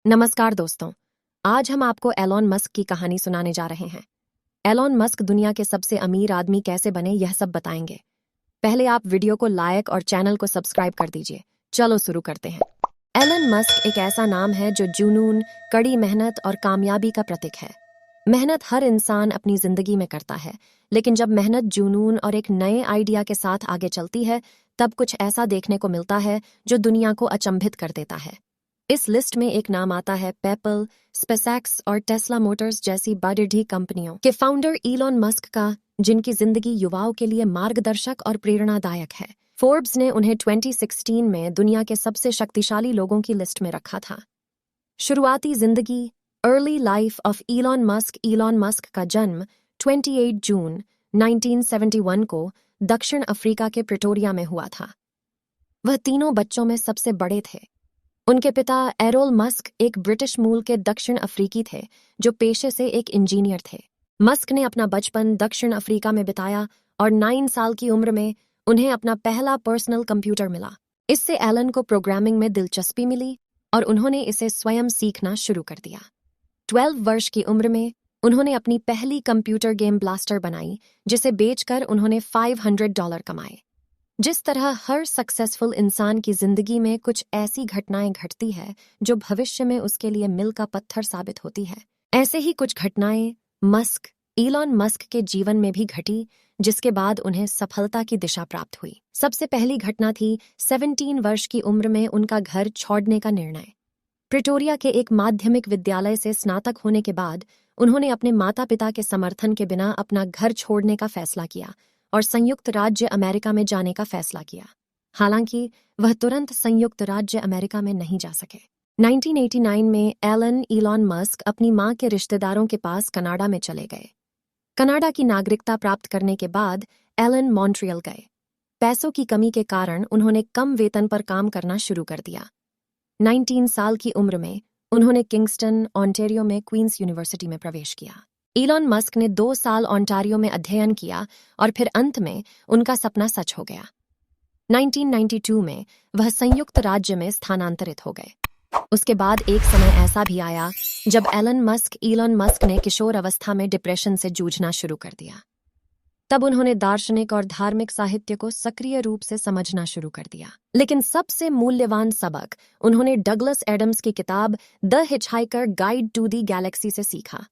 नमस्कार दोस्तों, आज हम आपको एलॉन मस्क की कहानी सुनाने जा रहे हैं। एलॉन मस्क दुनिया के सबसे अमीर आदमी कैसे बने यह सब बताएंगे। पहले आप वीडियो को लाइक और चैनल को सब्सक्राइब कर दीजिए। चलो शुरू करते हैं। एलन मस्क एक ऐसा नाम है जो जुनून, कड़ी मेहनत और कामयाबी का प्रतीक है। मेहनत हर इंसान अपनी जिंदगी में करता है, लेकिन जब मेहनत जुनून और एक नए आइडिया के साथ आगे चलती है, तब कुछ ऐसा देखने को मिलता है जो दुनिया को अचंभित कर देता है। इस लिस्ट में एक नाम आता है पेपल, स्पेसएक्स और टेस्ला मोटर्स जैसी बड़ी कंपनियों के फाउंडर इलॉन मस्क का, जिनकी जिंदगी युवाओं के लिए मार्गदर्शक और प्रेरणादायक है। फोर्ब्स ने उन्हें 2016 में दुनिया के सबसे शक्तिशाली लोगों की लिस्ट में रखा था। शुरुआती जिंदगी, early life of Elon Musk का जन्म 28 जून 1971 को दक्षिण अफ्रीका के प्रिटोरिया में हुआ था। वह तीनों बच्चों में सबसे बड़े थे। उनके पिता एरोल मस्क एक ब्रिटिश मूल के दक्षिण अफ्रीकी थे जो पेशे से एक इंजीनियर थे। मस्क ने अपना बचपन दक्षिण अफ्रीका में बिताया और 9 साल की उम्र में उन्हें अपना पहला पर्सनल कंप्यूटर मिला। इससे एलन को प्रोग्रामिंग में दिलचस्पी मिली और उन्होंने इसे स्वयं सीखना शुरू कर दिया। 12 वर्ष की उम्र में उन्होंने अपनी पहली कंप्यूटर गेम ब्लास्टर बनाई, जिसे बेचकर उन्होंने $500 कमाए। जिस तरह हर सक्सेसफुल इंसान की जिंदगी में कुछ ऐसी घटनाएं घटती है जो भविष्य में उसके लिए मील का पत्थर साबित होती है, ऐसे ही कुछ घटनाएं इलॉन मस्क के जीवन में भी घटी, जिसके बाद उन्हें सफलता की दिशा प्राप्त हुई। सबसे पहली घटना थी 17 वर्ष की उम्र में उनका घर छोड़ने का निर्णय। प्रिटोरिया के एक माध्यमिक विद्यालय से स्नातक होने के बाद उन्होंने अपने माता पिता के समर्थन के बिना अपना घर छोड़ने का फैसला किया और संयुक्त राज्य अमेरिका में जाने का फैसला किया। हालांकि वह तुरंत संयुक्त राज्य अमेरिका में नहीं जा सके। 1989 में इलॉन मस्क अपनी मां के रिश्तेदारों के पास कनाडा में चले गए। कनाडा की नागरिकता प्राप्त करने के बाद एलन मॉन्ट्रियल गए। पैसों की कमी के कारण उन्होंने कम वेतन पर काम करना शुरू कर दिया। 19 साल की उम्र में उन्होंने किंगस्टन, ऑन्टेरियो में क्वींस यूनिवर्सिटी में प्रवेश किया। इलॉन मस्क ने 2 साल ओंटारियो में अध्ययन किया और फिर अंत में उनका सपना सच हो गया। 1992 में वह संयुक्त राज्य में स्थानांतरित हो गए। उसके बाद एक समय ऐसा भी आया जब इलॉन मस्क ने किशोर अवस्था में डिप्रेशन से जूझना शुरू कर दिया। तब उन्होंने दार्शनिक और धार्मिक साहित्य को सक्रिय रूप से समझना शुरू कर दिया। लेकिन सबसे मूल्यवान सबक उन्होंने डगलस एडम्स की किताब the hitchhiker guide to the galaxy से सीखा।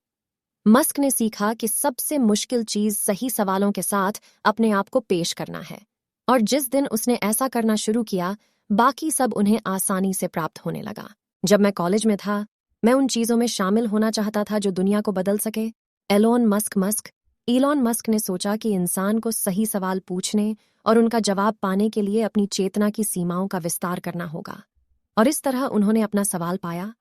मस्क ने सीखा कि सबसे मुश्किल चीज सही सवालों के साथ अपने आप को पेश करना है, और जिस दिन उसने ऐसा करना शुरू किया, बाकी सब उन्हें आसानी से प्राप्त होने लगा। जब मैं कॉलेज में था, मैं उन चीजों में शामिल होना चाहता था जो दुनिया को बदल सके। इलॉन मस्क ने सोचा कि इंसान को सही सवाल पूछने और उनका जवाब पाने के लिए अपनी चेतना की सीमाओं का विस्तार करना होगा। और इस तरह उन्होंने अपना सवाल पाया,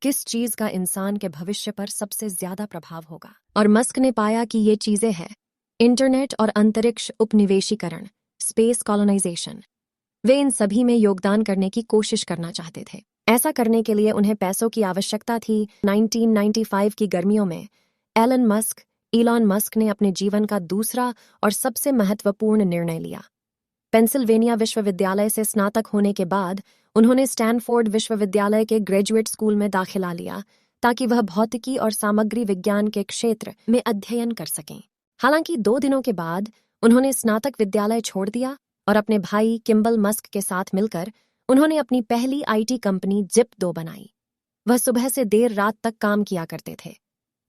किस चीज का इंसान के भविष्य पर सबसे ज्यादा प्रभाव होगा। और मस्क ने पाया कि ये चीजें हैं इंटरनेट और अंतरिक्ष उपनिवेशीकरण, स्पेस कॉलोनाइजेशन। वे इन सभी में योगदान करने की कोशिश करना चाहते थे। ऐसा करने के लिए उन्हें पैसों की आवश्यकता थी। 1995 की गर्मियों में इलॉन मस्क ने अपने जीवन का दूसरा और सबसे महत्वपूर्ण निर्णय लिया। पेंसिल्वेनिया विश्वविद्यालय से स्नातक होने के बाद उन्होंने स्टैनफोर्ड विश्वविद्यालय के ग्रेजुएट स्कूल में दाखिला लिया ताकि वह भौतिकी और सामग्री विज्ञान के क्षेत्र में अध्ययन कर सकें। हालांकि 2 दिनों के बाद उन्होंने स्नातक विद्यालय छोड़ दिया और अपने भाई किम्बल मस्क के साथ मिलकर उन्होंने अपनी पहली आईटी कंपनी जिप2 बनाई। वह सुबह से देर रात तक काम किया करते थे।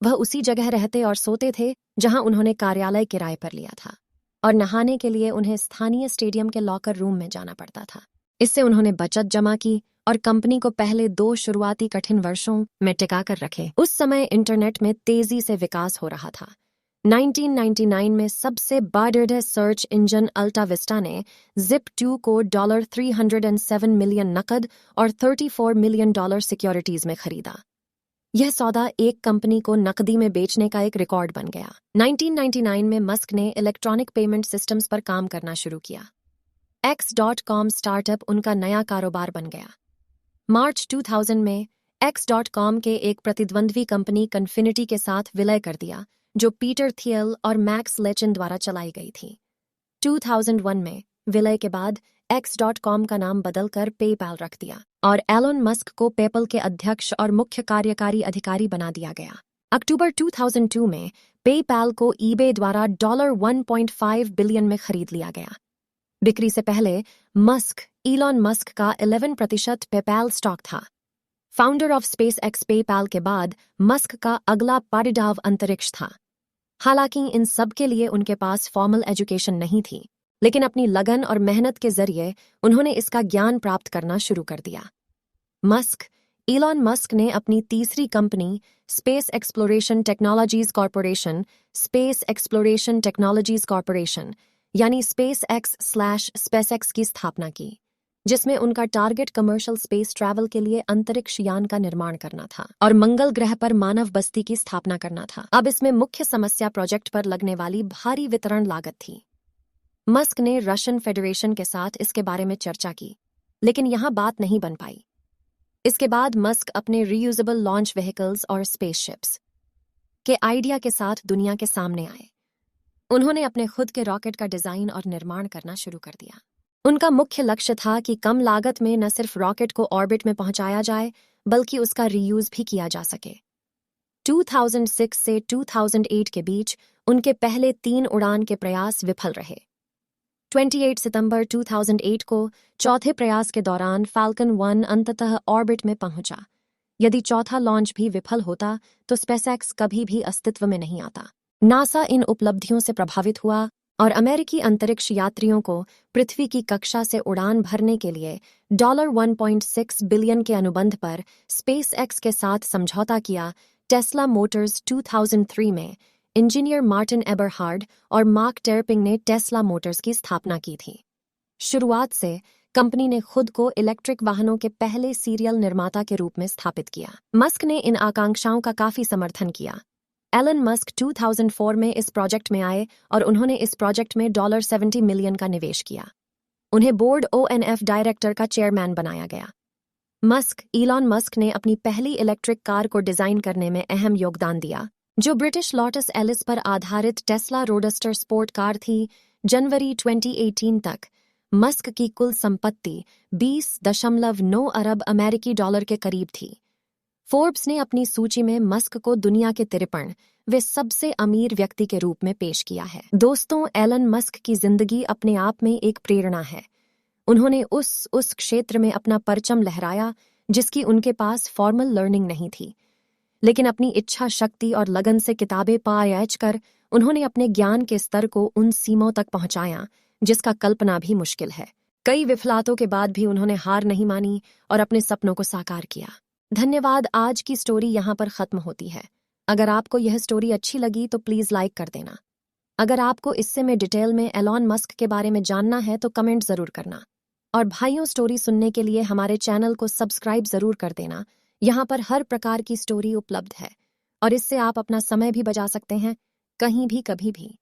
वह उसी जगह रहते और सोते थे जहां उन्होंने कार्यालय किराए पर लिया था, और नहाने के लिए उन्हें स्थानीय स्टेडियम के लॉकर रूम में जाना पड़ता था। इससे उन्होंने बचत जमा की और कंपनी को पहले 2 शुरुआती कठिन वर्षों में टिकाकर रखे। उस समय इंटरनेट में तेजी से विकास हो रहा था। 1999 में सबसे बड़ा सर्च इंजन अल्टा विस्टा ने जिप2 को $307 मिलियन नकद और $34 मिलियन सिक्योरिटीज में खरीदा। यह सौदा एक कंपनी को नकदी में बेचने का एक रिकॉर्ड बन गया। 1999 में मस्क ने इलेक्ट्रॉनिक पेमेंट सिस्टम्स पर काम करना शुरू किया। X.com स्टार्टअप उनका नया कारोबार बन गया। मार्च 2000 में X.com के एक प्रतिद्वंद्वी कंपनी कन्फिनिटी के साथ विलय कर दिया, जो पीटर थियल और मैक्स लेचिन द्वारा चलाई गई थी। 2001 में विलय के बाद SpaceX.com का नाम बदलकर पेपैल रख दिया और एलोन मस्क को पेपल के अध्यक्ष और मुख्य कार्यकारी अधिकारी बना दिया गया। अक्टूबर 2002 में पेपैल को ईबे द्वारा $1.5 बिलियन में खरीद लिया गया। बिक्री से पहले इलॉन मस्क का 11% पेपैल स्टॉक था। फाउंडर ऑफ SpaceX पेपैल के बाद मस्क का अगला पड़ाव अंतरिक्ष था। हालांकि इन सब के लिए उनके पास फॉर्मल एजुकेशन नहीं थी, लेकिन अपनी लगन और मेहनत के जरिए उन्होंने इसका ज्ञान प्राप्त करना शुरू कर दिया। इलॉन मस्क ने अपनी तीसरी company space exploration technologies corporation यानी SpaceX/SpaceX की स्थापना की, जिसमें उनका टारगेट कमर्शियल स्पेस ट्रैवल के लिए अंतरिक्ष यान का निर्माण करना था और मंगल ग्रह पर मानव बस्ती की स्थापना करना था। अब इसमें मुख्य समस्या प्रोजेक्ट पर लगने वाली भारी वितरण लागत थी। मस्क ने रशियन फेडरेशन के साथ इसके बारे में चर्चा की, लेकिन यहां बात नहीं बन पाई। इसके बाद मस्क अपने रीयूजेबल लॉन्च व्हीकल्स और स्पेसशिप्स के आइडिया के साथ दुनिया के सामने आए। उन्होंने अपने खुद के रॉकेट का डिजाइन और निर्माण करना शुरू कर दिया। उनका मुख्य लक्ष्य था कि कम लागत में न सिर्फ रॉकेट को ऑर्बिट में पहुंचाया जाए, बल्कि उसका रीयूज भी किया जा सके। 2006 से 2008 के बीच उनके पहले 3 उड़ान के प्रयास विफल रहे। 28 सितंबर 2008 को चौथे प्रयास के दौरान फाल्कन 1 अंततः ऑर्बिट में पहुंचा। यदि चौथा लॉन्च भी विफल होता तो SpaceX कभी भी अस्तित्व में नहीं आता। नासा इन उपलब्धियों से प्रभावित हुआ और अमेरिकी अंतरिक्ष यात्रियों को पृथ्वी की कक्षा से उड़ान भरने के लिए $1.6 बिलियन के अनुबंध पर SpaceX के साथ समझौता किया। टेस्ला मोटर्स 2003 में इंजीनियर मार्टिन एबरहार्ड और मार्क टेरपिंग ने टेस्ला मोटर्स की स्थापना की थी। शुरुआत से कंपनी ने खुद को इलेक्ट्रिक वाहनों के पहले सीरियल निर्माता के रूप में स्थापित किया। मस्क ने इन आकांक्षाओं का काफी समर्थन किया। एलन मस्क 2004 में इस प्रोजेक्ट में आए और उन्होंने इस प्रोजेक्ट में $70 मिलियन का निवेश किया। उन्हें बोर्ड ONF डायरेक्टर का चेयरमैन बनाया गया। इलॉन मस्क ने अपनी पहली इलेक्ट्रिक कार को डिजाइन करने में अहम योगदान दिया, जो ब्रिटिश लोटस एलिस पर आधारित टेस्ला रोडस्टर स्पोर्ट कार थी। जनवरी 2018 तक मस्क की कुल संपत्ति $20.9 अरब अमेरिकी डॉलर के करीब थी। फोर्ब्स ने अपनी सूची में मस्क को दुनिया के 53वें सबसे अमीर व्यक्ति के रूप में पेश किया है। दोस्तों, एलन मस्क की जिंदगी अपने आप में एक प्रेरणा है। उन्होंने उस क्षेत्र में अपना परचम लहराया जिसकी उनके पास फॉर्मल लर्निंग नहीं थी, लेकिन अपनी इच्छा शक्ति और लगन से किताबें पढ़ कर उन्होंने अपने ज्ञान के स्तर को उन सीमाओं तक पहुंचाया जिसका कल्पना भी मुश्किल है। कई विफलताओं के बाद भी उन्होंने हार नहीं मानी और अपने सपनों को साकार किया। धन्यवाद। आज की स्टोरी यहाँ पर खत्म होती है। अगर आपको यह स्टोरी अच्छी लगी तो प्लीज लाइक कर देना। अगर आपको इससे में डिटेल में एलॉन मस्क के बारे में जानना है तो कमेंट जरूर करना। और भाइयों, स्टोरी सुनने के लिए हमारे चैनल को सब्सक्राइब जरूर कर देना। यहाँ पर हर प्रकार की स्टोरी उपलब्ध है और इससे आप अपना समय भी बचा सकते हैं, कहीं भी कभी भी।